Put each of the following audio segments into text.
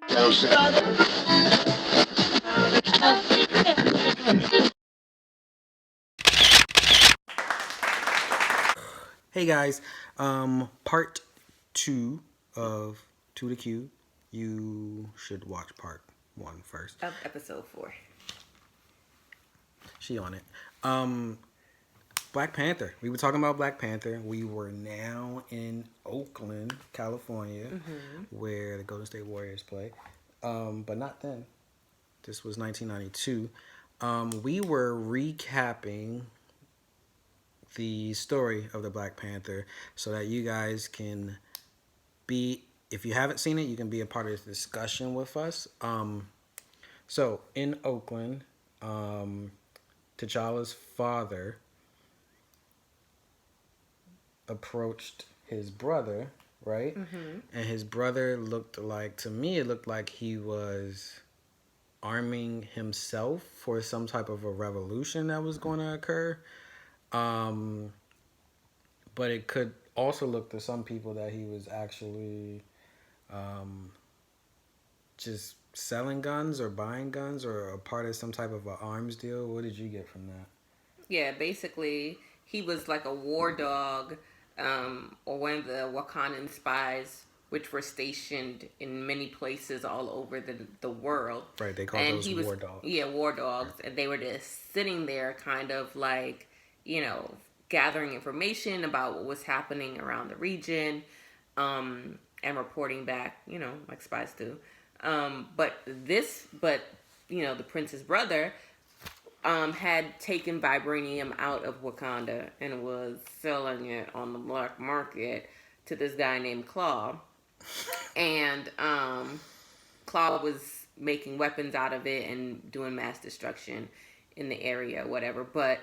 Hey guys, part two of To the Q. You should watch part one first. Of episode 4. She on it. Um, Black Panther. We were talking about Black Panther. We were now in Oakland, California, where the Golden State Warriors play. But not then. This was 1992. We were recapping the story of the Black Panther so that you guys can be, if you haven't seen it, you can be a part of this discussion with us. So in Oakland, T'Challa's father approached his brother, right? And his brother looked like, to me, it looked like he was arming himself for some type of a revolution that was going to occur. But it could also look to some people that he was actually just selling guns or buying guns or a part of some type of an arms deal. What did you get from that? Yeah, basically, he was like a war dog, or one of the Wakandan spies, which were stationed in many places all over the world. Right, they called And those he was, war dogs. yeah, war dogs, and they were just sitting there, kind of like, gathering information about what was happening around the region, and reporting back, like spies do. But the prince's brother had taken vibranium out of Wakanda and was selling it on the black market to this guy named Claw. And Claw was making weapons out of it and doing mass destruction in the area, whatever. But,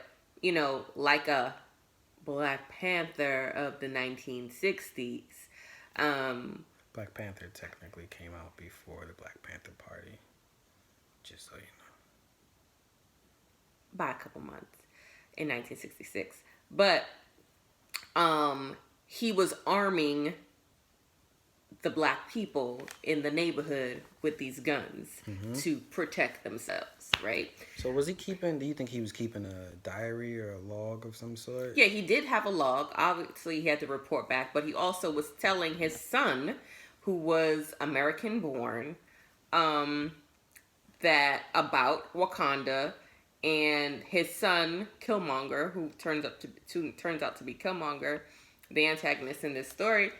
like a Black Panther of the 1960s. Black Panther technically came out before the Black Panther Party, just so you know. By a couple months in 1966. But he was arming the black people in the neighborhood with these guns to protect themselves, right? So was he keeping, do you think he was keeping a diary or a log of some sort? Yeah, he did have a log. Obviously, he had to report back, but he also was telling his son, who was American born, that about Wakanda, and his son Killmonger, who turns out to be Killmonger, the antagonist in this story.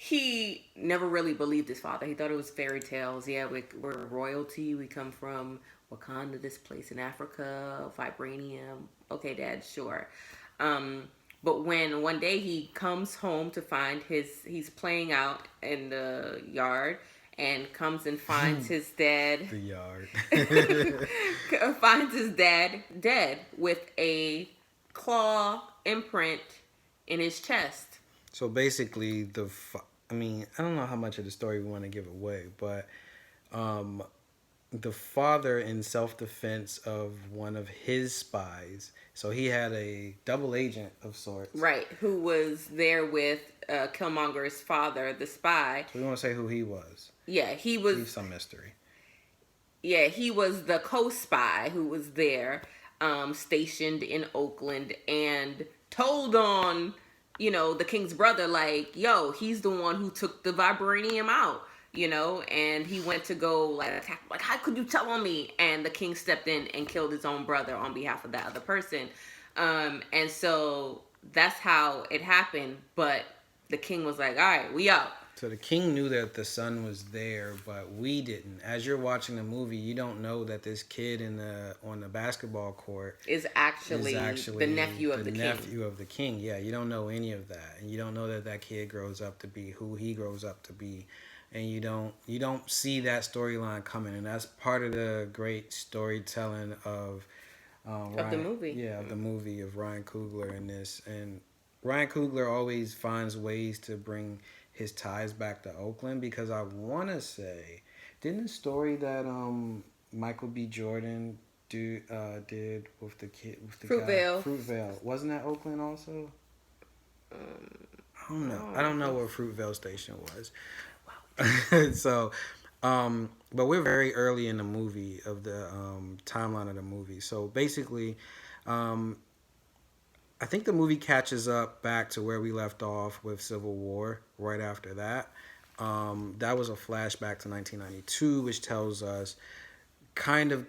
He never really believed his father. He thought it was fairy tales. Yeah, we're royalty. We come from Wakanda, this place in Africa, vibranium. Okay, Dad, sure. But when one day he comes home to find he's playing out in the yard and comes and finds his dad. The yard. Finds his dad dead with a claw imprint in his chest. So basically, I don't know how much of the story we want to give away, but the father, in self-defense of one of his spies, so he had a double agent of sorts. Right, who was there with Killmonger's father, the spy. So we want to say who he was. Yeah, he was... Leave some mystery. Yeah, he was the co-spy who was there, stationed in Oakland, and told on... the king's brother, like, yo, he's the one who took the vibranium out, and he went to go, like, attack, like, how could you tell on me? And the king stepped in and killed his own brother on behalf of that other person. And so that's how it happened, but the king was like, all right, we out. So the king knew that the son was there, but we didn't. As you're watching the movie, you don't know that this kid on the basketball court is actually the nephew of the king. The nephew of the king. Yeah, you don't know any of that, and you don't know that kid grows up to be who he grows up to be, and you don't see that storyline coming, and that's part of the great storytelling of the movie. Yeah, of the movie of Ryan Coogler in this, and Ryan Coogler always finds ways to bring his ties back to Oakland, because I want to say, didn't the story that Michael B. Jordan did with the kid with the Fruitvale. Fruitvale, wasn't that Oakland also? I don't know. I don't know where Fruitvale Station was. So But we're very early in the movie of the timeline of the movie. So basically, um, I think the movie catches up back to where we left off with Civil War right after that. That was a flashback to 1992, which tells us kind of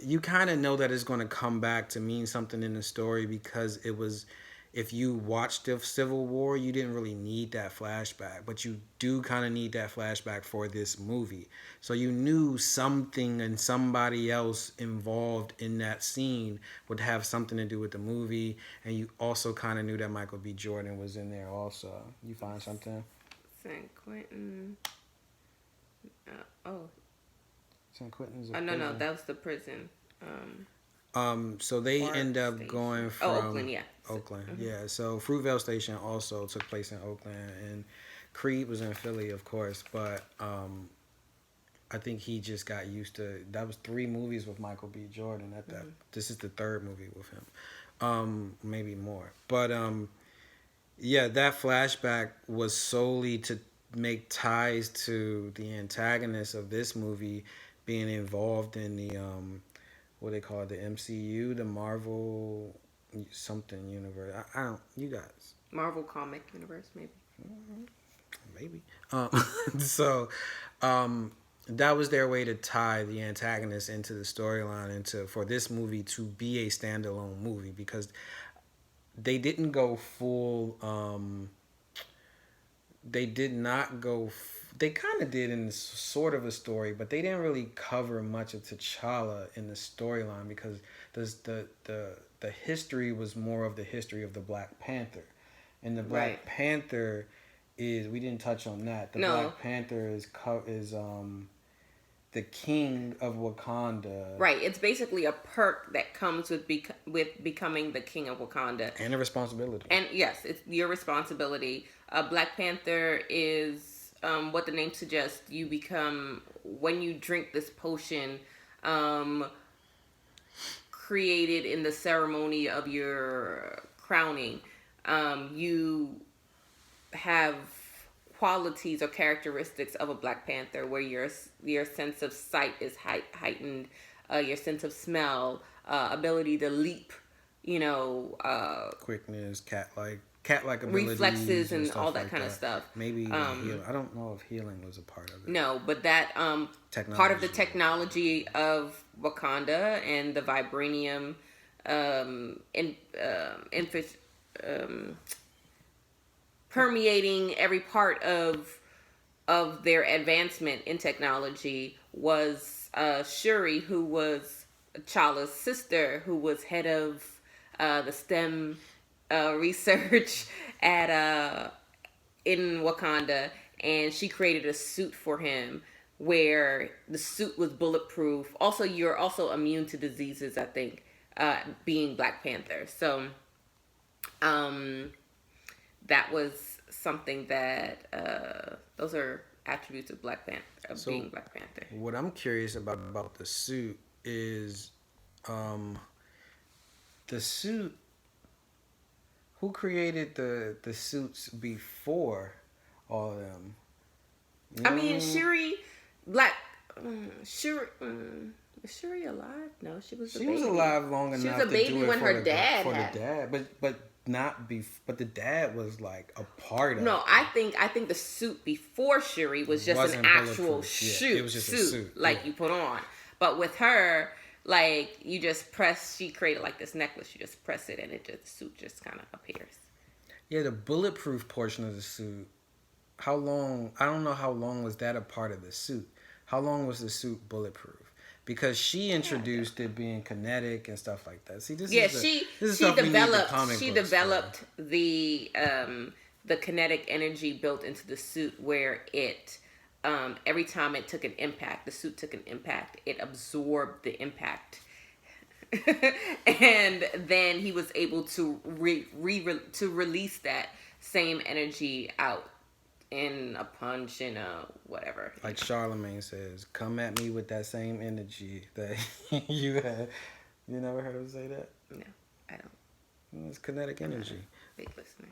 you kind of know that it's going to come back to mean something in the story because it was if you watched the Civil War, you didn't really need that flashback, but you do kind of need that flashback for this movie. So you knew something and somebody else involved in that scene would have something to do with the movie, and you also kind of knew that Michael B. Jordan was in there also. You find something? San Quentin. Oh, San Quentin's a no, prison. that was the prison. So they Park end up Station. going Oh, from Oakland, yeah. Oakland. Yeah. So Fruitvale Station also took place in Oakland, and Creed was in Philly, of course. But I think he just got used to. That was 3 movies with Michael B. Jordan. At that, this is the 3rd movie with him, maybe more. But yeah, that flashback was solely to make ties to the antagonist of this movie being involved in the what they call it, the MCU, the Marvel something universe. I don't. You guys Marvel Comic Universe, maybe. maybe. So um, that was their way to tie the antagonist into the storyline and to for this movie to be a standalone movie because they didn't go full. They did not go. They kind of did in sort of a story, but they didn't really cover much of T'Challa in the storyline because the history was more of the history of the Black Panther, and the Black Panther is we didn't touch on that. The Black Panther is the king of Wakanda. Right. It's basically a perk that comes with with becoming the king of Wakanda. And a responsibility. And yes, it's your responsibility. Black Panther is what the name suggests. You become when you drink this potion, created in the ceremony of your crowning. You have qualities or characteristics of a Black Panther where your sense of sight is heightened, your sense of smell, ability to leap, quickness, cat-like abilities, reflexes and all that kind of stuff. Maybe heal. I don't know if healing was a part of it. No, but that part of the technology of Wakanda and the vibranium permeating every part of their advancement in technology was Shuri, who was Chala's sister, who was head of the STEM research at in Wakanda, and she created a suit for him where the suit was bulletproof. Also, you're also immune to diseases, I think, being Black Panther. So that was something that those are attributes of Black Panther, of being Black Panther. What I'm curious about the suit is the suit. Who created the suits before all of them? I mean, Shuri, Shuri. Is Shuri alive? No, she was. She was alive long enough. She was a baby when her dad had. The dad, but not but the dad was like a part of. No, I think the suit before Shuri was just an actual suit. It was just a suit like you put on. But with her, like you just press. She created like this necklace. You just press it, and the suit just kind of appears. Yeah, the bulletproof portion of the suit. How long? I don't know how long was that a part of the suit. How long was the suit bulletproof? Because she introduced it being kinetic and stuff like that. See, she developed the kinetic energy built into the suit where it every time it took an impact, the suit took an impact, it absorbed the impact. And then he was able to release that same energy out in a punch and a whatever. Like Charlemagne says, come at me with that same energy that you had. You never heard him say that? No, I don't. It's kinetic energy. Big listener.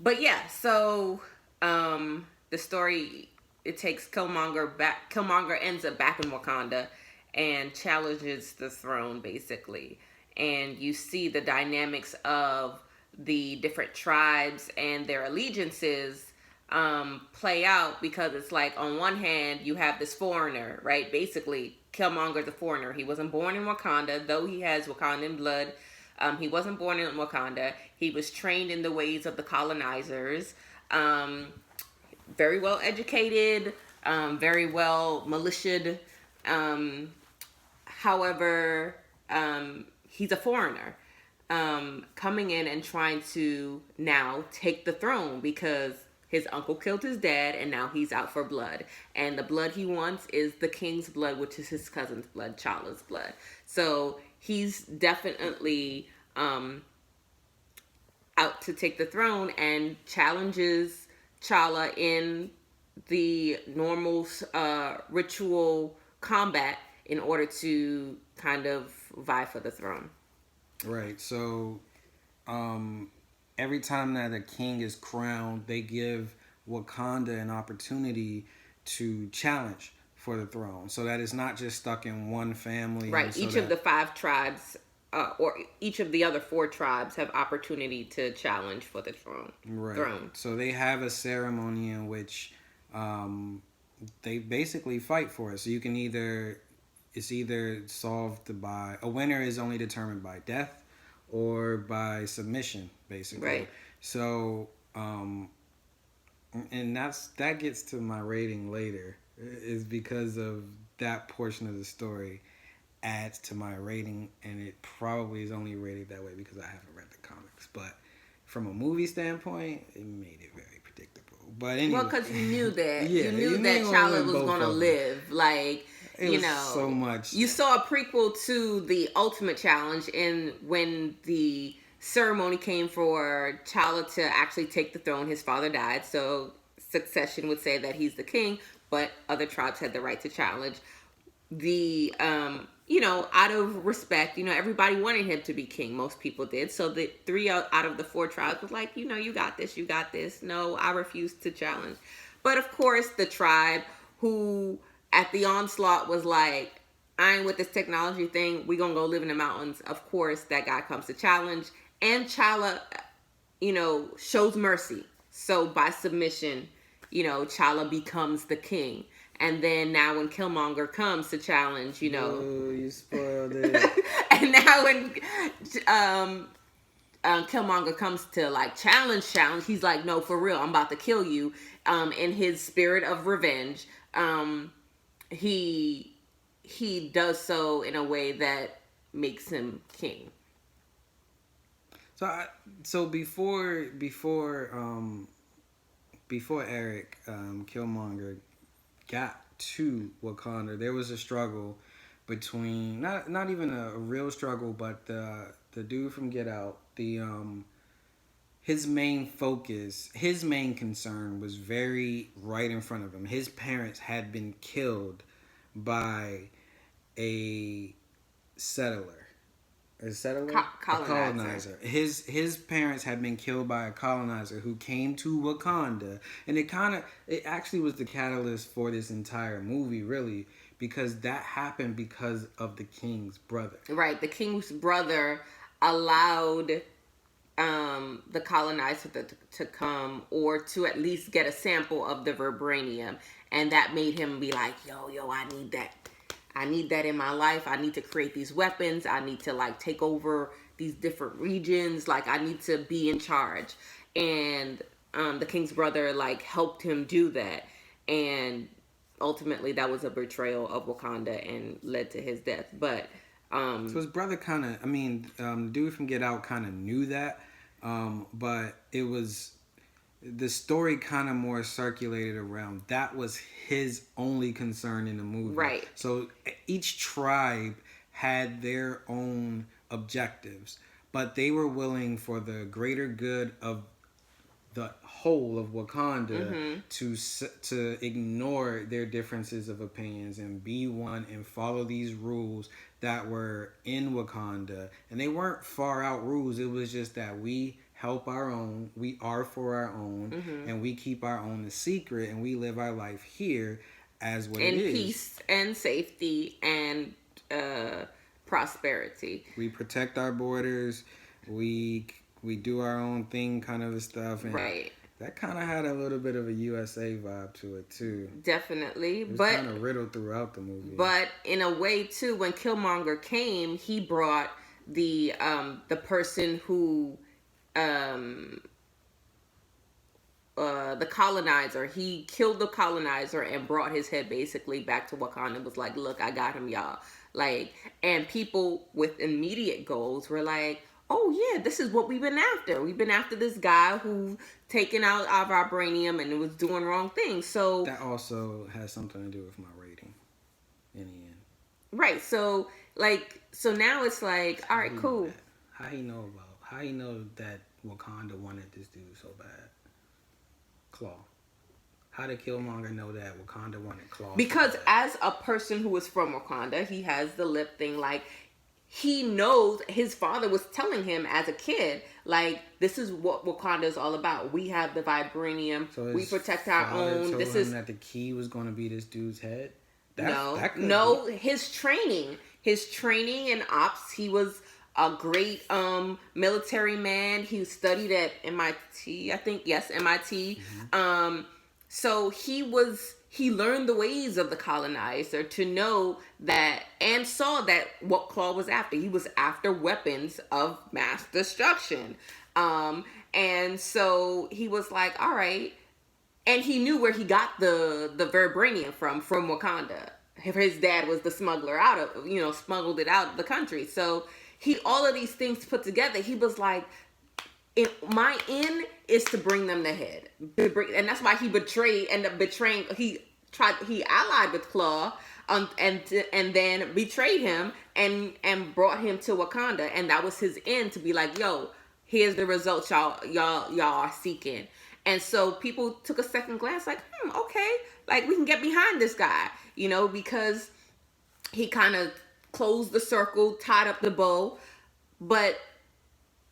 But yeah, so the story, it takes Killmonger back. Killmonger ends up back in Wakanda and challenges the throne, basically. And you see the dynamics of the different tribes and their allegiances play out, because it's like, on one hand, you have this foreigner, right? Basically, Killmonger's a foreigner. He wasn't born in Wakanda, though he has Wakandan blood. He wasn't born in Wakanda. He was trained in the ways of the colonizers. Very well educated, very well militiaed. However, he's a foreigner coming in and trying to now take the throne, because his uncle killed his dad and now he's out for blood. And the blood he wants is the king's blood, which is his cousin's blood, Chala's blood. So he's definitely out to take the throne and challenges Chala in the normal ritual combat in order to kind of vie for the throne. Right. So, every time that a king is crowned, they give Wakanda an opportunity to challenge for the throne, so that it's not just stuck in one family. Right. So Each that, of the 5 tribes, or each of the other 4 tribes, have opportunity to challenge for the throne. right. So they have a ceremony in which they basically fight for it. So you can it's either solved by, a winner is only determined by death or by submission, basically. Right. So, and that gets to my rating later, is because of that portion of the story adds to my rating, and it probably is only rated that way because I haven't read the comics. But from a movie standpoint, it made it very predictable. But anyway, Well, because you knew that. Yeah, you knew you that knew Chala when was both going to of them. live. Like, it was so much. You saw a prequel to the Ultimate Challenge, and when the ceremony came for Chala to actually take the throne, his father died. So succession would say that he's the king, but other tribes had the right to challenge. The out of respect, everybody wanted him to be king. Most people did. So the 3 out of the 4 tribes was like, you got this, you got this. No, I refuse to challenge. But of course, the tribe who at the onslaught was like, I ain't with this technology thing. We gonna go live in the mountains. Of course, that guy comes to challenge, and Chala, shows mercy. So by submission, Chala becomes the king. And then now when Killmonger comes to challenge, Ooh, you spoiled it. and now when Killmonger comes to like challenge, he's like, no, for real, I'm about to kill you. In his spirit of revenge, he does so in a way that makes him king. So before Eric Killmonger got to Wakanda, there was a struggle between, not even a real struggle, but the dude from Get Out, his main focus, his main concern was very right in front of him. His parents had been killed by a settler. A settler? Colonizer. His parents had been killed by a colonizer who came to Wakanda, and it actually was the catalyst for this entire movie, really, because that happened because of the king's brother. Right, the king's brother allowed the colonizer to come, or to at least get a sample of the vibranium, and that made him be like, yo, I need that. I need that in my life. I need to create these weapons. I need to like take over these different regions. Like, I need to be in charge. And the king's brother like helped him do that. And ultimately that was a betrayal of Wakanda and led to his death. But so his brother the dude from Get Out kind of knew that. But it was, the story kind of more circulated around that was his only concern in the movie. Right. So each tribe had their own objectives, but they were willing, for the greater good of the whole of Wakanda, to ignore their differences of opinions and be one and follow these rules that were in Wakanda. And they weren't far out rules. It was just that we help our own, we are for our own, and we keep our own a secret, and we live our life here as what it In is. peace and safety and prosperity. We protect our borders. We do our own thing, kind of stuff, and Right. that kind of had a little bit of a USA vibe to it too. Definitely, It was but kind of riddled throughout the movie. but in a way too, when Killmonger came, he brought the person who the colonizer. He killed the colonizer and brought his head basically back to Wakanda. And was like, look, I got him, y'all. Like, and people with immediate goals were like, oh yeah, this is what we've been after. We've been after this guy who taken out our vibranium and was doing wrong things. So that also has something to do with my rating in the end. Right. So now it's like, all right, cool. How he know that Wakanda wanted this dude so bad? Claw. How did Killmonger know that Wakanda wanted Claw? Because as a person who is from Wakanda, he has the lip thing. Like, he knows his father was telling him as a kid, like, this is what Wakanda is all about. We have the vibranium. So we protect our own. This is that the key was going to be this dude's head. His training and ops. He was a great military man. He studied at MIT, I think. Yes, MIT. So he learned the ways of the colonizer to know that, and saw that what Claw was after. He was after weapons of mass destruction. And so he was like, all right. And he knew where he got the vibranium from Wakanda. His dad was the smuggler smuggled it out of the country. So all of these things put together, he was like, my end is to bring them the head. And that's why he ended up betraying. He allied with Claw, and then betrayed him and brought him to Wakanda. And that was his end, to be like, yo, here's the results y'all are seeking. And so people took a second glance, like, okay, like, we can get behind this guy, because he kind of closed the circle, tied up the bow. But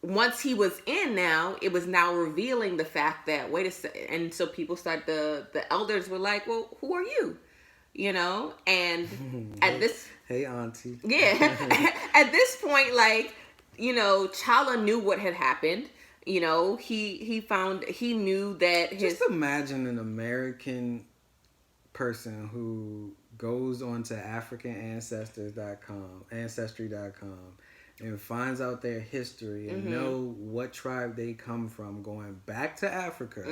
once he was in now, it was now revealing the fact that, wait a second. And so people started, the elders were like, well, who are you? And at this... Hey, auntie. Yeah. At this point, like, T'Challa knew what had happened. He knew that Just imagine an American person who goes onto Ancestry.com, and finds out their history and know what tribe they come from, going back to Africa,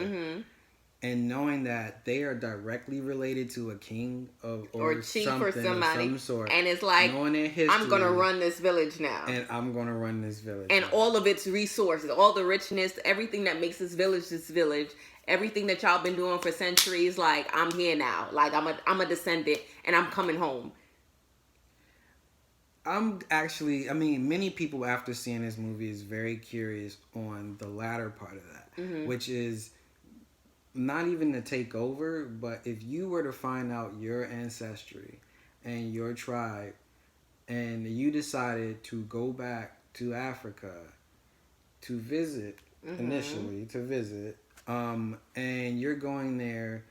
and knowing that they are directly related to a king or chief or somebody of some sort, and it's like, knowing their history, I'm gonna run this village now, and I'm gonna run this village, and all of its resources, all the richness, everything that makes this village, everything that y'all been doing for centuries. Like, I'm here now. Like, I'm a descendant, and I'm coming home. Many people after seeing this movie is very curious on the latter part of that, which is not even to take over, but if you were to find out your ancestry and your tribe, and you decided to go back to Africa to visit, and you're going there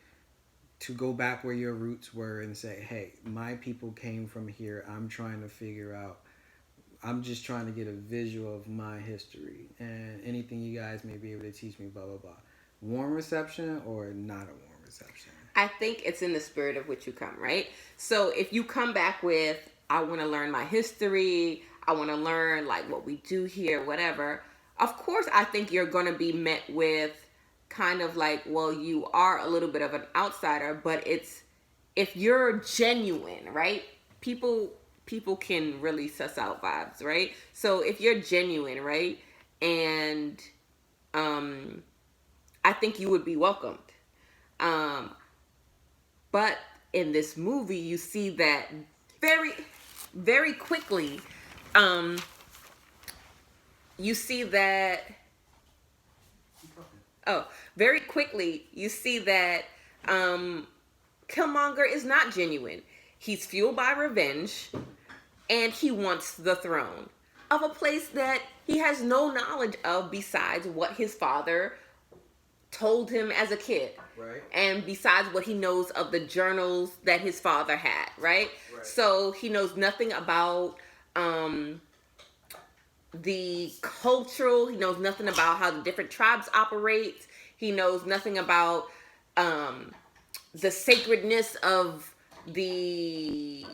to go back where your roots were and say, hey, my people came from here. I'm trying to figure out, I'm just trying to get a visual of my history and anything you guys may be able to teach me, blah, blah, blah. Warm reception or not a warm reception? I think it's in the spirit of which you come, right? So if you come back with, I want to learn my history, I want to learn like what we do here, whatever. Of course, I think you're going to be met with kind of like, well, you are a little bit of an outsider, but if you're genuine, right? People can really suss out vibes, right? So if you're genuine, right? And I think you would be welcomed. But in this movie, you see that very, very quickly, very quickly, you see that Killmonger is not genuine. He's fueled by revenge, and he wants the throne. of a place that he has no knowledge of besides what his father told him as a kid. Right. And besides what he knows of the journals that his father had, right? So he knows nothing about the cultural, he knows nothing about how the different tribes operate. He knows nothing about the sacredness of the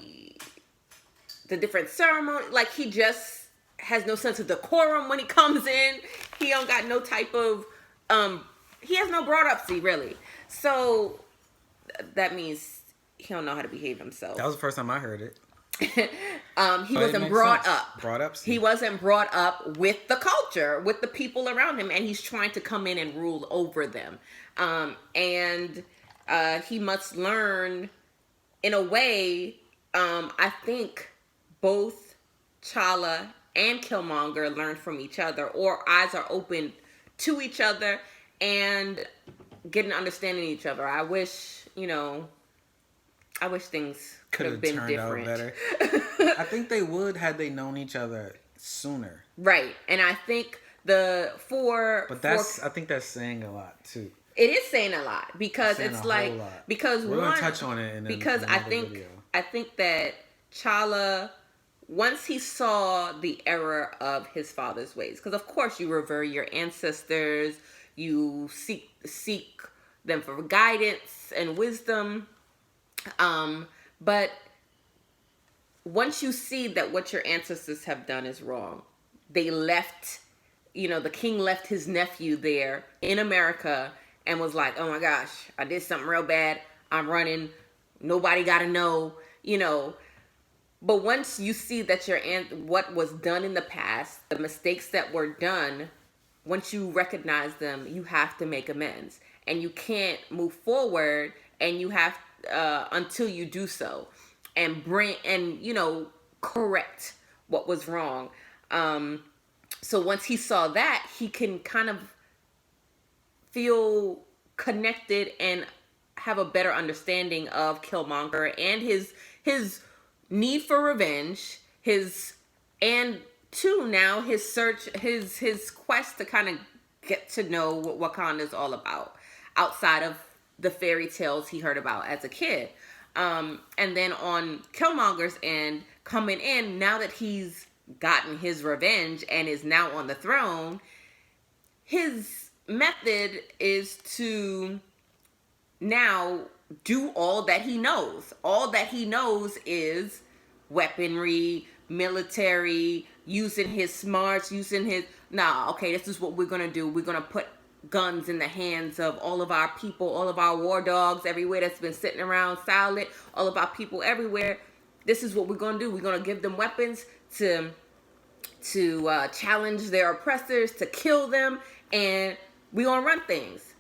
different ceremony. Like, he just has no sense of decorum when he comes in. He don't got no type of he has no brought up, really. So that means he don't know how to behave himself. That was the first time I heard it. He wasn't brought sense. up. Brought up. He wasn't brought up with the culture, with the people around him, and he's trying to come in and rule over them. And he must learn, in a way. I think both T'Challa and Killmonger learn from each other, or eyes are open to each other and get an understanding of each other. I wish, I wish things could have been different. Out better. I think they would had they known each other sooner. Right. And I think I think that's saying a lot too. It is saying a lot because it's like, because we're gonna touch on it in I think that T'Challa, once he saw the error of his father's ways, because of course you revere your ancestors, you seek them for guidance and wisdom, but once you see that what your ancestors have done is wrong, they left, the king left his nephew there in America and was like, oh my gosh, I did something real bad, I'm running, nobody gotta know, But once you see that what was done in the past, the mistakes that were done, once you recognize them, you have to make amends. And you can't move forward, and you have until you do so, and correct what was wrong. So once he saw that, he can kind of feel connected and have a better understanding of Killmonger and his need for revenge, and his search, his quest to kind of get to know what Wakanda is all about, outside of the fairy tales he heard about as a kid. And then on Killmonger's end, coming in, now that he's gotten his revenge and is now on the throne, his method is to now do all that he knows. All that he knows is weaponry, military, using his smarts, this is what we're going to do. We're going to put guns in the hands of all of our people, all of our war dogs everywhere that's been sitting around silent, all of our people everywhere. This is what we're going to do. We're going to give them weapons to challenge their oppressors, to kill them, and we're going to run things.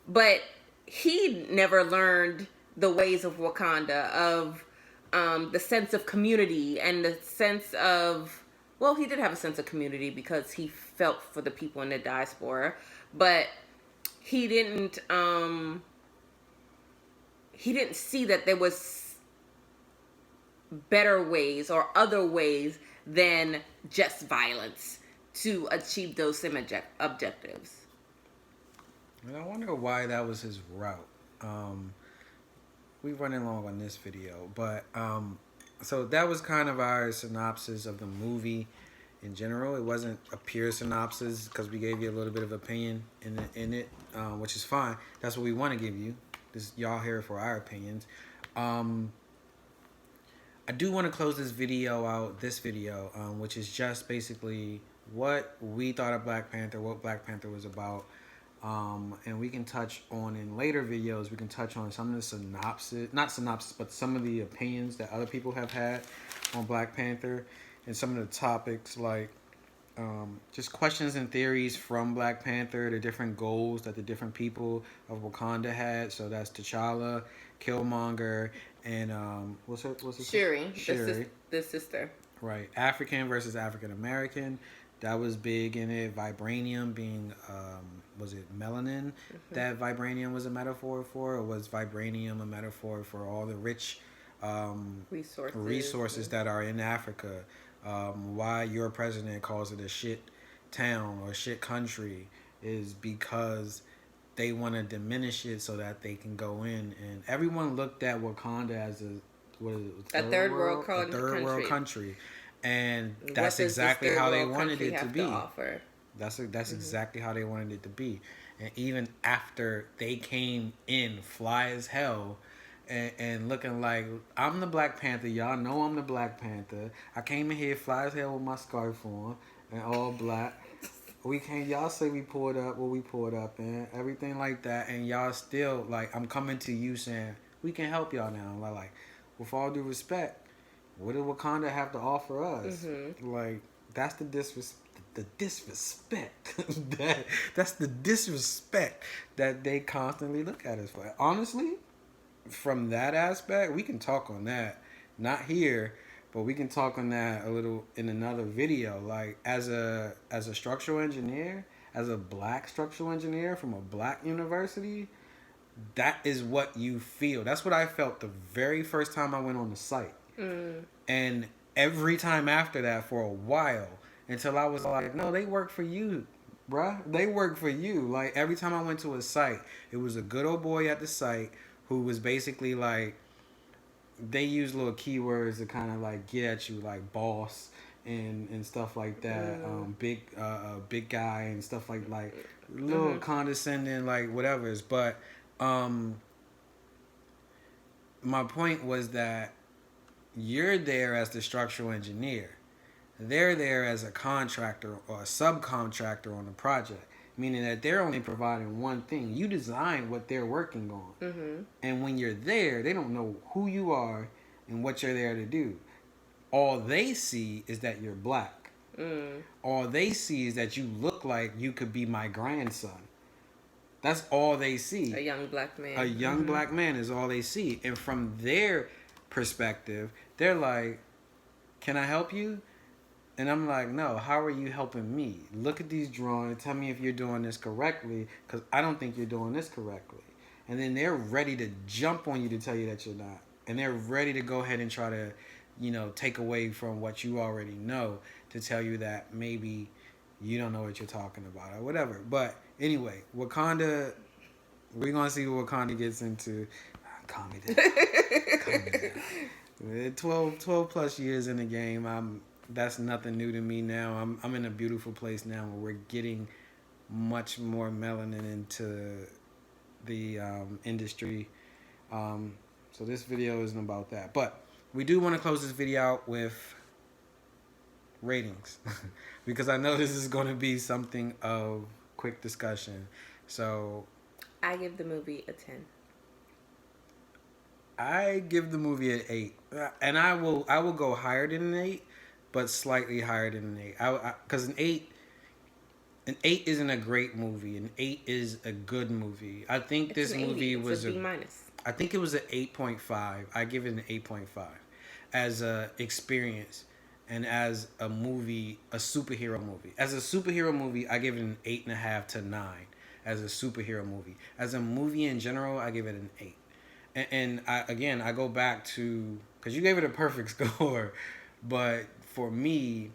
But he never learned the ways of Wakanda, of the sense of community and the sense of, he did have a sense of community because he felt for the people in the diaspora, but he didn't see that there was better ways or other ways than just violence to achieve those same objectives. And I wonder why that was his route. We're running long on this video, but so that was kind of our synopsis of the movie in general. It wasn't a pure synopsis because we gave you a little bit of opinion in it, which is fine. That's what we want to give you. Y'all here for our opinions. I do want to close this video, which is just basically what we thought of Black Panther, what Black Panther was about. And we can touch on in later videos, we can touch on some of the but some of the opinions that other people have had on Black Panther, and some of the topics like just questions and theories from Black Panther, the different goals that the different people of Wakanda had. So that's T'Challa, Killmonger, and what's her Shuri, the sister. Right, African versus African American. That was big in it. Vibranium being, was it melanin that vibranium was a metaphor for? Or was vibranium a metaphor for all the rich resources that are in Africa? Why your president calls it a shit town or shit country is because they want to diminish it so that they can go in. And everyone looked at Wakanda as what is it, A third world a third world country. country, and What that's does this exactly third how they world wanted country it to have to be. offer? That's exactly how they wanted it to be. And even after they came in fly as hell and looking like I'm the Black Panther, y'all know I'm the Black Panther. I came in here fly as hell with my scarf on and all black. We came, y'all say we pulled up what we pulled up and everything like that, and y'all still like I'm coming to you saying we can help y'all now. Like with all due respect, what did Wakanda have to offer us? Like that's the disrespect. The disrespect that's the disrespect that they constantly look at us for. Honestly, from that aspect, we can talk on that. Not here, but we can talk on that a little in another video. Like as a structural engineer, as a black structural engineer from a black university, that is what you feel. That's what I felt the very first time I went on the site. And every time after that for a while until I was like, no, they work for you, bruh. They work for you. Like every time I went to a site, it was a good old boy at the site who was basically like, they use little keywords to kind of like get at you, like boss and stuff like that. Big guy and stuff like little condescending like whatever's. But my point was that you're there as the structural engineer. They're there as a contractor or a subcontractor on the project, meaning that they're only providing one thing. You design what they're working on. And when you're there, they don't know who you are and what you're there to do. All they see is that you're black. All they see is that you look like you could be my grandson. That's all they see. A young black man. A young black man is all they see. And from their perspective, they're like, can I help you? And I'm like, no, how are you helping me? Look at these drawings. Tell me if you're doing this correctly, because I don't think you're doing this correctly. And then they're ready to jump on you to tell you that you're not. And they're ready to go ahead and try to, take away from what you already know to tell you that maybe you don't know what you're talking about or whatever. But anyway, Wakanda, we're going to see what Wakanda gets into. Calm me down. Calm me down. 12 plus years in the game, that's nothing new to me now. I'm in a beautiful place now where we're getting much more melanin into the industry. So this video isn't about that. But we do want to close this video out with ratings because I know this is going to be something of quick discussion. So I give the movie a 10. I give the movie an 8. And I will go higher than an 8, but slightly higher than an 8. Because an 8 isn't a great movie. An 8 is a good movie. I think this movie was a B minus. I think it was an 8.5. I give it an 8.5 as a experience and as a movie, a superhero movie. As a superhero movie, I give it an 8.5 to 9 as a superhero movie. As a movie in general, I give it an 8. And I go back to, because you gave it a perfect score, but for me,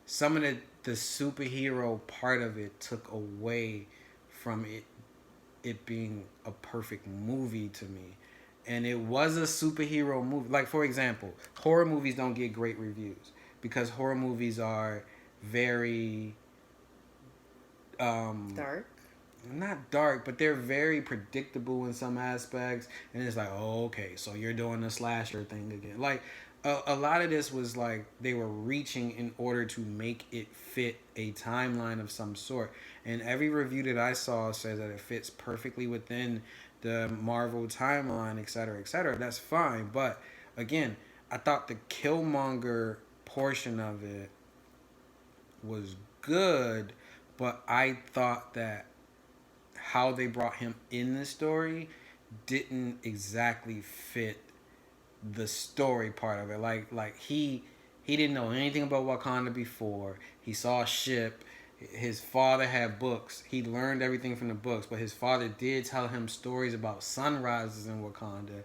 some of the superhero part of it took away from it being a perfect movie to me. And it was a superhero movie. Like, for example, horror movies don't get great reviews because horror movies are very dark. Not dark, but they're very predictable in some aspects. And it's like, oh, okay, so you're doing the slasher thing again. Like, a lot of this was like they were reaching in order to make it fit a timeline of some sort. And every review that I saw says that it fits perfectly within the Marvel timeline, et cetera, et cetera. That's fine. But again, I thought the Killmonger portion of it was good, but I thought that how they brought him in the story didn't exactly fit the story part of it. Like he didn't know anything about Wakanda before. He saw a ship. His father had books. He learned everything from the books, but his father did tell him stories about sunrises in Wakanda.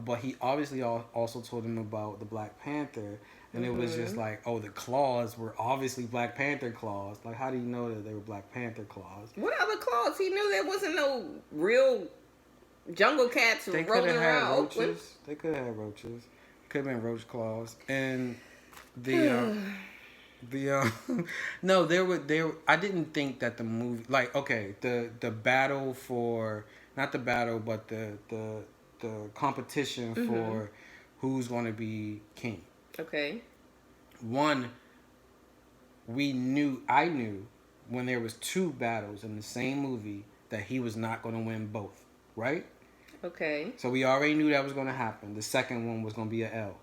But he obviously also told him about the Black Panther. And it was just like, oh, the claws were obviously Black Panther claws. Like, how do you know that they were Black Panther claws? What other claws? He knew there wasn't no real jungle cats They could rolling have had around Oakland. roaches. They could have had roaches. Could have been roach claws. And the no, there. I didn't think that the movie, like, okay, the battle for, not the battle, but the competition for who's going to be king. Okay. One, I knew when there was two battles in the same movie that he was not going to win both, right? Okay. So we already knew that was going to happen. The second one was going to be an L.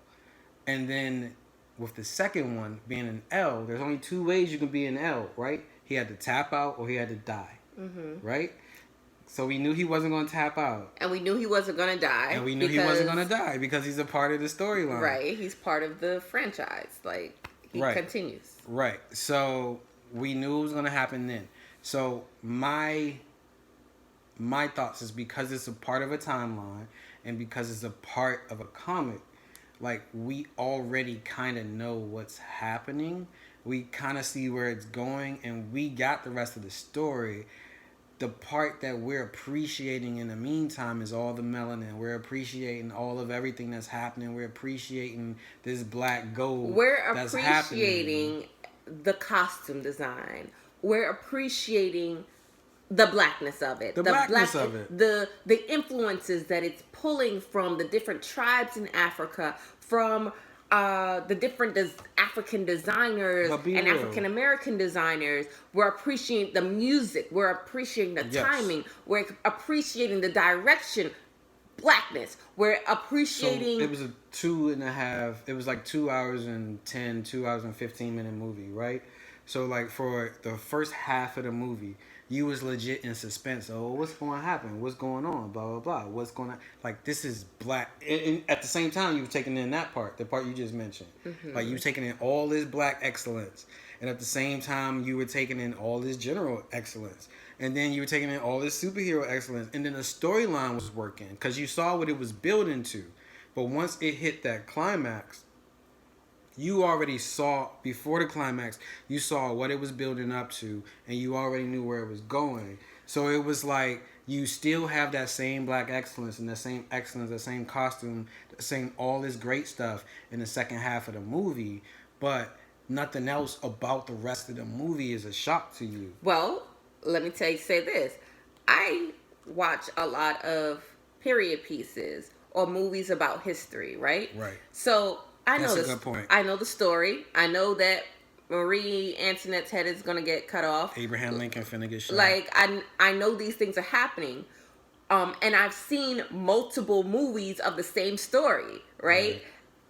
And then with the second one being an L, there's only two ways you can be an L, right? He had to tap out or he had to die, right? So we knew he wasn't going to tap out. And we knew he wasn't going to die. And we knew he wasn't going to die because he's a part of the storyline. Right. He's part of the franchise. Like, he continues. Right. So we knew it was going to happen then. So my thoughts is, because it's a part of a timeline and because it's a part of a comic, like, we already kind of know what's happening. We kind of see where it's going, and we got the rest of the story. The part that we're appreciating in the meantime is all the melanin. We're appreciating all of everything that's happening. We're appreciating this black gold. We're that's appreciating happening. The costume design. We're appreciating the blackness of it. The blackness of it. The influences that it's pulling from the different tribes in Africa, from the different African designers and African American designers. We're appreciating the music. We're appreciating the timing. We're appreciating the direction. Blackness. We're appreciating. So it was a 2.5. It was like 2 hours and 10, 2 hours and 15-minute movie, right? So, like, for the first half of the movie, you was legit in suspense. Oh, what's going to happen? What's going on? Blah, blah, blah. What's going on? Like, this is black. And at the same time, you were taking in that part, the part you just mentioned. Like, you were taking in all this black excellence. And at the same time, you were taking in all this general excellence. And then you were taking in all this superhero excellence. And then the storyline was working because you saw what it was building to. But once it hit that climax, you already saw, before the climax, you saw what it was building up to, and you already knew where it was going. So it was like, you still have that same black excellence and the same excellence, the same costume, the same all this great stuff in the second half of the movie, but nothing else about the rest of the movie is a shock to you. Well, let me say this. I watch a lot of period pieces or movies about history, right? Right. So That's a good point. I know the story. I know that Marie Antoinette's head is gonna get cut off. Abraham Lincoln finna get shot. Like, I know these things are happening. And I've seen multiple movies of the same story, right?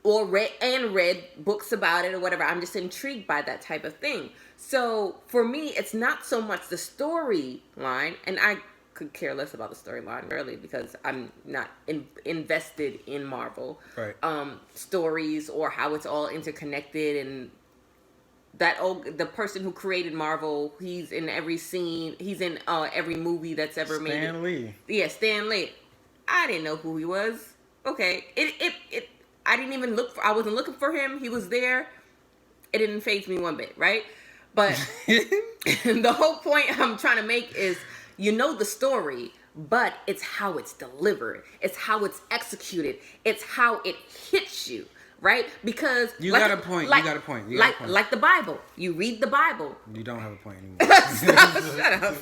Or read books about it or whatever. I'm just intrigued by that type of thing. So for me, it's not so much the storyline, and I could care less about the storyline really because I'm not invested in Marvel stories or how it's all interconnected. And the person who created Marvel, he's in every scene, he's in every movie that's ever made. Stan Lee. Yeah, Stan Lee. I didn't know who he was. Okay, I didn't even I wasn't looking for him. He was there. It didn't faze me one bit, right? But the whole point I'm trying to make is, you know the story, but it's how it's delivered. It's how it's executed. It's how it hits you, right? Because you got a point. Like the Bible. You read the Bible. You don't have a point anymore. Shut up.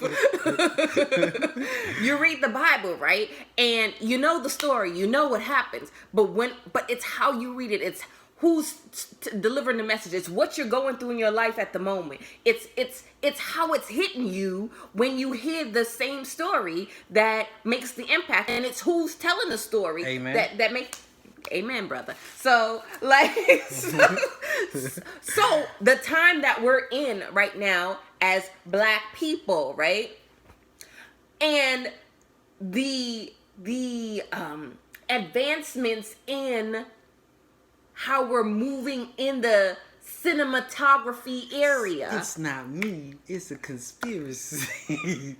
You read the Bible, right? And you know the story. You know what happens. But it's how you read it. It's who's delivering the message. It's what you're going through in your life at the moment. It's how it's hitting you when you hear the same story that makes the impact, and it's who's telling the story. Amen. that makes. Amen, brother. So, like, so the time that we're in right now as Black people, right? And the advancements in how we're moving in the cinematography area. It's not me. It's a conspiracy.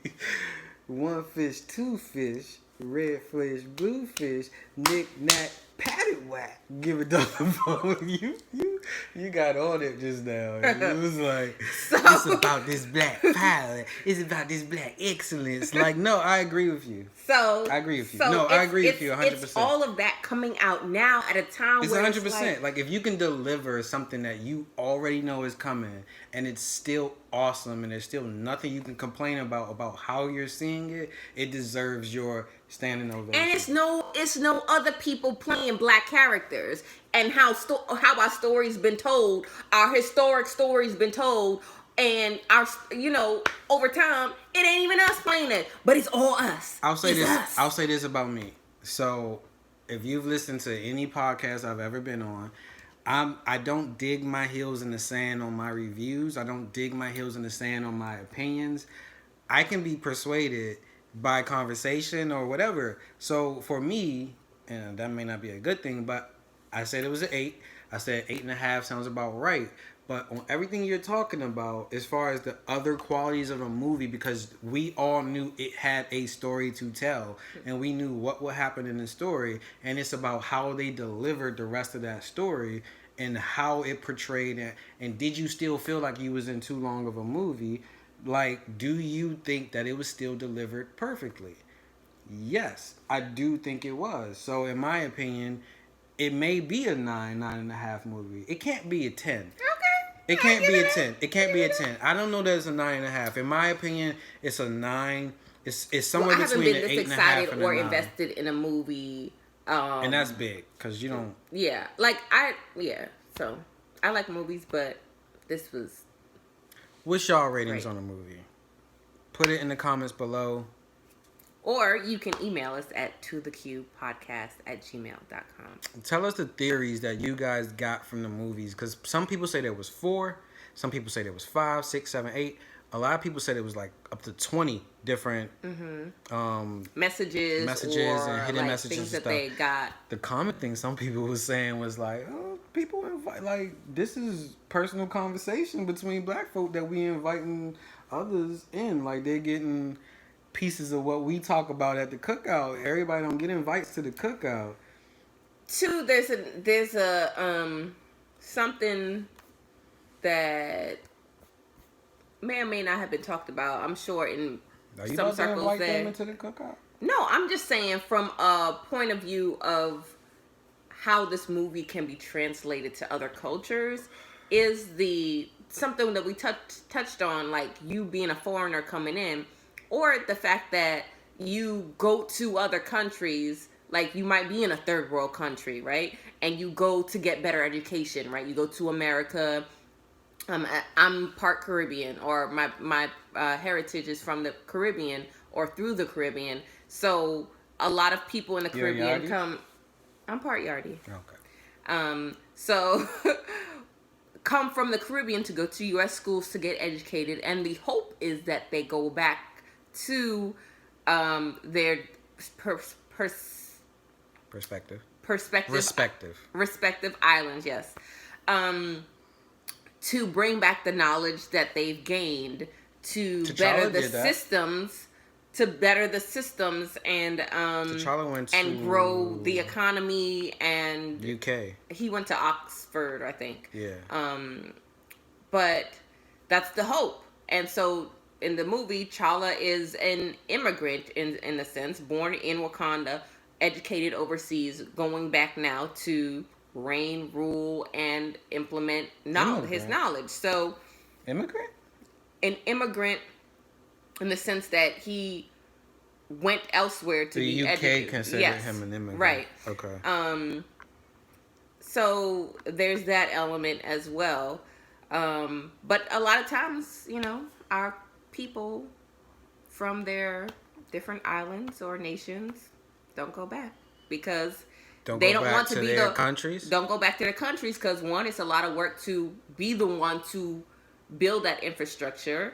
One fish, two fish, red fish, blue fish, knick-knack, paddywhack. Give a dollar for you. You got on it just now. It was like, So it's about this black power. It's about this black excellence. Like, no, I agree with you. So I agree with you. So No, I agree with it's you it's 100%. all of that coming out now at a time It's where 100%. Like, if you can deliver something that you already know is coming and it's still awesome and there's still nothing you can complain about how you're seeing it, it deserves your standing ovation. and it's no other people playing black characters, and how our story's been told, our historic story's been told, and our over time it ain't even us playing it, but it's all us. I'll say It's this. us. I'll say this about me. So, if you've listened to any podcast I've ever been on, I don't dig my heels in the sand on my reviews. I don't dig my heels in the sand on my opinions. I can be persuaded by conversation or whatever. So for me, and that may not be a good thing, but I said it was an 8. I said 8.5 sounds about right. But on everything you're talking about, as far as the other qualities of a movie, because we all knew it had a story to tell, and we knew what would happen in the story, and it's about how they delivered the rest of that story and how it portrayed it. And did you still feel like you was in too long of a movie? Like, do you think that it was still delivered perfectly? Yes, I do think it was. So, in my opinion, it may be a 9.5 movie. It can't be a 10. Okay. It can't be a 10. It can't be a 10. I don't know that it's a 9.5. In my opinion, it's a 9. It's somewhere I haven't between been an this 8.5 excited and a or 9. invested in a movie. And that's big because you don't. Yeah, So I like movies, but this was. What's y'all ratings Great. on the movie? Put it in the comments below. Or you can email us at tothecubepodcast@gmail.com. Tell us the theories that you guys got from the movies, because some people say there was 4, some people say there was 5, 6, 7, 8. A lot of people said it was like up to 20 different messages or and hidden like messages things and that they stuff. got. The common thing some people was saying was like, oh, people invite, like, this is personal conversation between black folk that we inviting others in. Like, they're getting pieces of what we talk about at the cookout. Everybody don't get invites to the cookout. Two, there's a something that may or may not have been talked about. I'm sure in Are you some about to circles invite there. them into the cookout? No, I'm just saying from a point of view of how this movie can be translated to other cultures is the something that we touched on, like you being a foreigner coming in, or the fact that you go to other countries, like you might be in a third world country, right? And you go to get better education, right? You go to America. I'm part Caribbean, or my heritage is from the Caribbean or through the Caribbean. So a lot of people in the Caribbean Yardie? come. I'm part Yardie. Okay. So come from the Caribbean to go to U.S. schools to get educated, and the hope is that they go back to their Perspective. respective islands. Yes. To bring back the knowledge that they've gained to better the systems, and went to and grow the economy. And UK. He went to Oxford, I think. Yeah. But that's the hope. And so in the movie, Chala is an immigrant in a sense, born in Wakanda, educated overseas, going back now to reign, rule, and implement his knowledge. So, immigrant? An immigrant in the sense that he went elsewhere to be educated. The UK considered him an immigrant. Right. Okay. So there's that element as well. But a lot of times, our people from their different islands or nations don't go back because they don't want to be their countries. Don't go back to their countries because one, it's a lot of work to be the one to build that infrastructure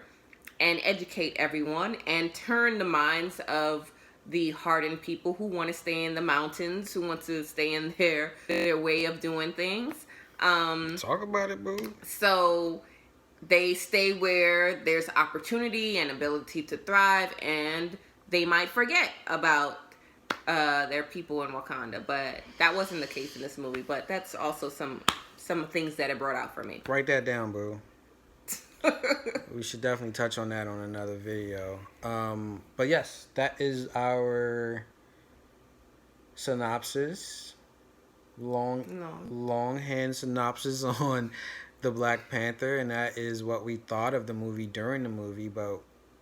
and educate everyone and turn the minds of the hardened people who want to stay in the mountains, who want to stay in their way of doing things. Talk about it, boo. So they stay where there's opportunity and ability to thrive, and they might forget about their people in Wakanda. But that wasn't the case in this movie. But that's also some some things that it brought out for me. Write that down, bro. We should definitely touch on that on another video. But yes, that is our synopsis. Longhand synopsis on the Black Panther, and that is what we thought of the movie during the movie. But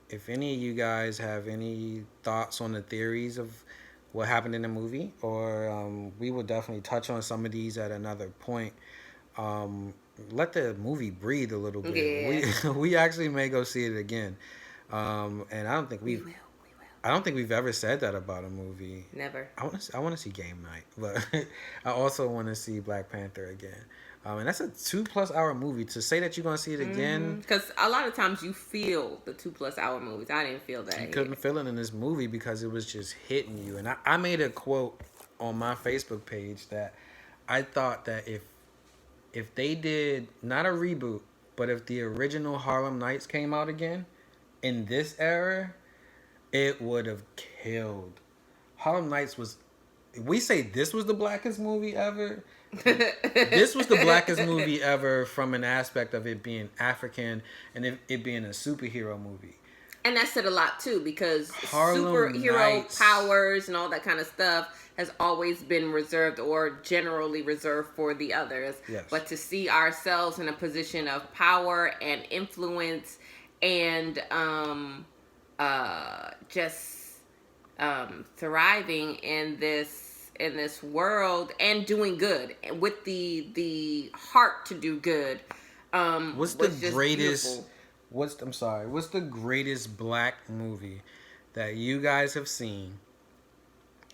if any of you guys have any thoughts on the theories of what happened in the movie, or we will definitely touch on some of these at another point. Let the movie breathe a little bit. Yeah. We actually may go see it again. And I don't think We will. I don't think we've ever said that about a movie. Never. I want to see Game Night, but I also want to see Black Panther again. And that's a 2+ hour movie. To say that you're gonna see it again, because a lot of times you feel the 2+ hour movies. I didn't feel that. You couldn't feel it in this movie because it was just hitting you. And I made a quote on my Facebook page that I thought that if they did not a reboot, but if the original Harlem Nights came out again in this era, it would have killed. Harlem Nights was... We say this was the blackest movie ever. This was the blackest movie ever from an aspect of it being African and it being a superhero movie. And that said a lot too, because Harlem superhero Nights. powers and all that kind of stuff has always been reserved or generally reserved for the others. Yes. But to see ourselves in a position of power and influence and thriving in this world and doing good with the heart to do good. What's the greatest? Beautiful. What's the greatest black movie that you guys have seen?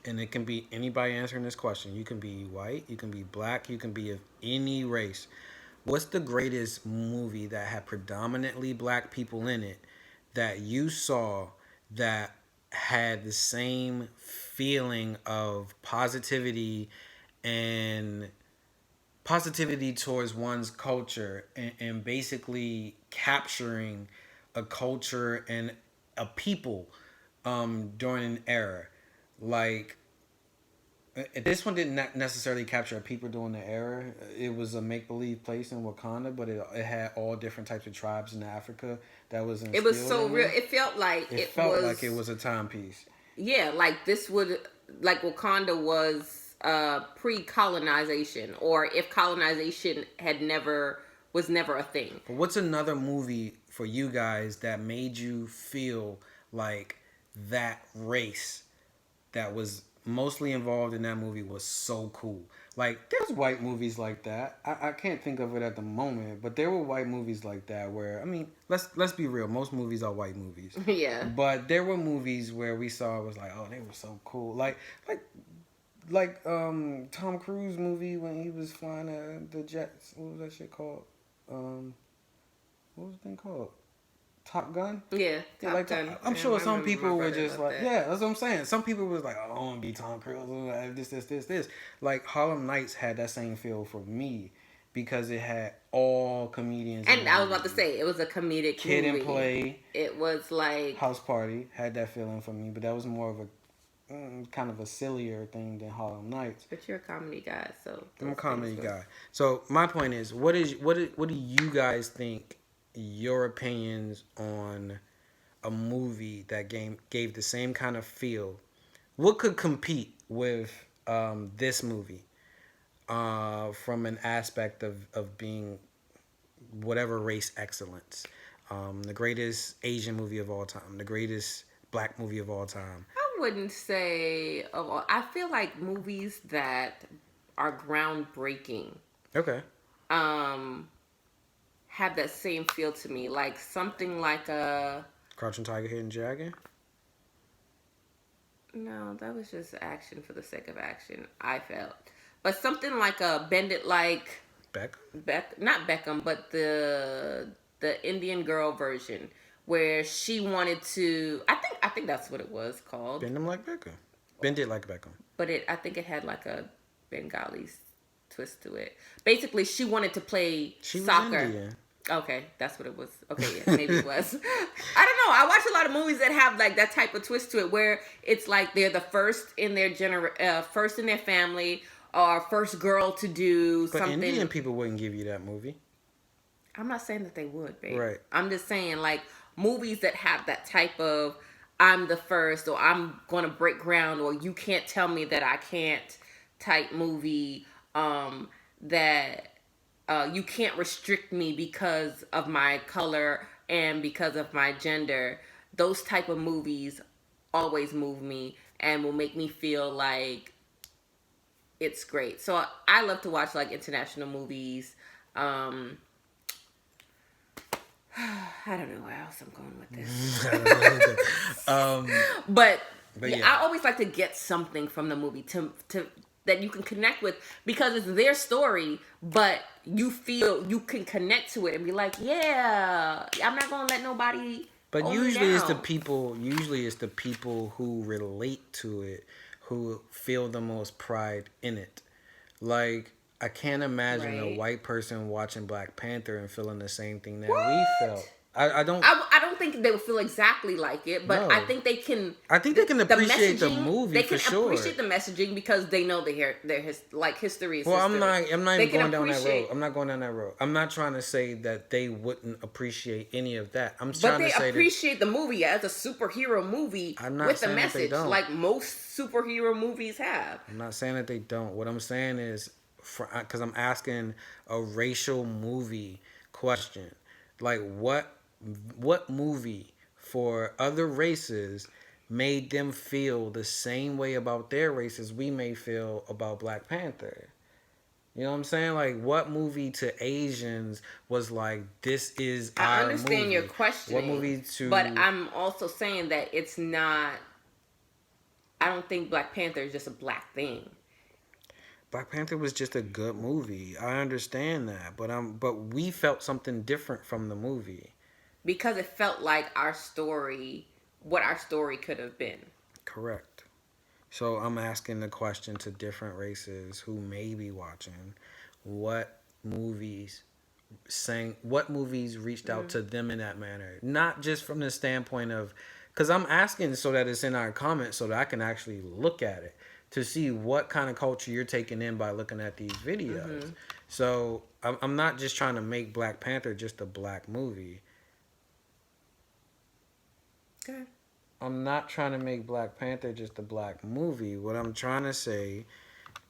And it can be anybody answering this question. You can be white, you can be black, you can be of any race. What's the greatest movie that had predominantly black people in it that you saw that had the same feeling of positivity and positivity towards one's culture and basically capturing a culture and a people during an era? Like, this one didn't necessarily capture a people during the era. It was a make-believe place in Wakanda, but it had all different types of tribes in Africa that was instilled. It was so in real. It felt like it was a timepiece. Yeah, like Wakanda was pre-colonization, or if colonization was never a thing. But what's another movie for you guys that made you feel like that race that was mostly involved in that movie was so cool? Like, there's white movies like that. I can't think of it at the moment, but there were white movies like that where, I mean, let's be real. Most movies are white movies. Yeah. But there were movies where we saw it was like, oh, they were so cool. Like Tom Cruise movie when he was flying the jets. What was that shit called? What was the thing called? Top Gun? Yeah, Top Gun. I'm sure some people were just like, that. yeah, that's what I'm saying. Some people was like, oh, I want to be Tom Cruise, this. Like, Harlem Nights had that same feel for me because it had all comedians. And I was about to say, it was a comedic Kid movie. and Play. It was like... House Party had that feeling for me, but that was more of a kind of a sillier thing than Harlem Nights. But you're a comedy guy, so... I'm a comedy guy. So, my point is, what do you guys think your opinions on a movie that gave the same kind of feel? What could compete with this movie from an aspect of being whatever race excellence? The greatest Asian movie of all time, the greatest black movie of all time. I wouldn't say of all. I feel like movies that are groundbreaking. Okay. Have that same feel to me, like something like a Crouching Tiger, Hidden Dragon. No, that was just action for the sake of action. I felt, but something like a Bend It Like not Beckham, but the Indian girl version where she wanted to. I think that's what it was called. Bend Them Like Beckham. Bend It Like Beckham. But I think it had like a Bengali twist to it. Basically, she wanted to play soccer. Was Indian. Okay, that's what it was. Okay, yeah, maybe it was. I don't know. I watch a lot of movies that have like that type of twist to it, where it's like they're the first in their first in their family, or first girl to do But something. Indian people wouldn't give you that movie. I'm not saying that they would, babe. Right. I'm just saying, like, movies that have that type of I'm the first, or I'm going to break ground, or you can't tell me that I can't type movie, that you can't restrict me because of my color and because of my gender. Those type of movies always move me and will make me feel like it's great. So I love to watch like international movies. I don't know where else I'm going with this. I don't know. But Yeah. I always like to get something from the movie to that you can connect with, because it's their story, but you feel you can connect to it and be like, yeah, I'm not gonna let nobody. But usually it's the people. Usually it's the people who relate to it, who feel the most pride in it. Like, I can't imagine a white person watching Black Panther and feeling the same thing that we felt. I don't. I don't think they would feel exactly like it, but No. I think they can. I think they can appreciate the messaging, movie. They can for sure. appreciate the messaging because they know their history. Well, I'm not even going down that road. appreciate- I'm not going down that road. I'm not trying to say that they wouldn't appreciate any of that. I'm But trying they to say appreciate the movie as a superhero movie I'm not with a saying that they message, don't. like most superhero movies have. I'm not saying that they don't. What I'm saying is, because I'm asking a racial movie question, like what movie for other races made them feel the same way about their races we may feel about Black Panther? You know what I'm saying? Like, what movie to Asians was like, this is our movie? I understand your questioning. What movie to... But I'm also saying that it's not... I don't think Black Panther is just a black thing. Black Panther was just a good movie. I understand that. But we felt something different from the movie. Because it felt like our story... what our story could have been. Correct. So I'm asking the question to different races who may be watching, what movies reached out to them in that manner? Not just from the standpoint of, because I'm asking so that it's in our comments so that I can actually look at it to see what kind of culture you're taking in by looking at these videos. So I'm not just trying to make Black Panther just a black movie. Okay. I'm not trying to make Black Panther just a black movie. What I'm trying to say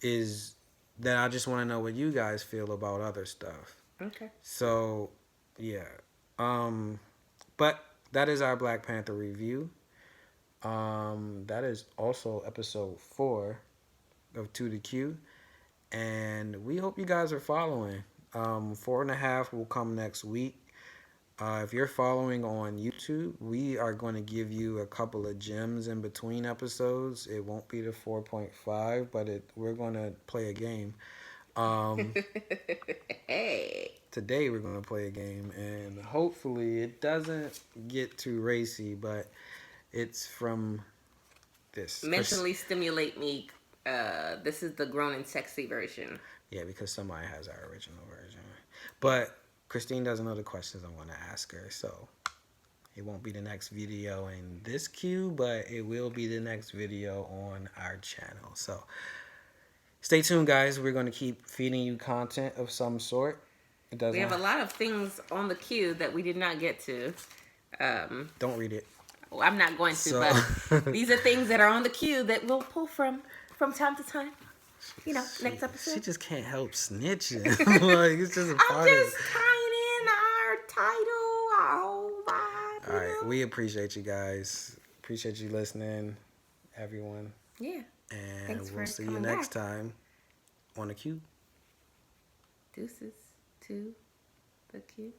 is that I just want to know what you guys feel about other stuff. Okay. So, yeah. But that is our Black Panther review. That is also episode 4 of 2 to Q. And we hope you guys are following. 4.5 will come next week. If you're following on YouTube, we are going to give you a couple of gems in between episodes. It won't be the 4.5, but we're going to play a game. Hey. Today we're going to play a game, and hopefully it doesn't get too racy, but it's from this. Mentally stimulate me. This is the grown and sexy version. Yeah, because somebody has our original version. But Christine doesn't know the questions I'm going to ask her, so it won't be the next video in this queue, but it will be the next video on our channel. So stay tuned, guys. We're going to keep feeding you content of some sort. We have a lot of things on the queue that we did not get to. Don't read it. Well, I'm not going to, but these are things that are on the queue that we'll pull from time to time. You know, next episode. She just can't help snitching. Like, it's just a part I'm just tying in our title, our whole vibe. All right, we appreciate you guys. Appreciate you listening, everyone. Yeah. And we'll see you next time on the Q. Deuces to the Q.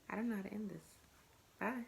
I don't know how to end this. Bye.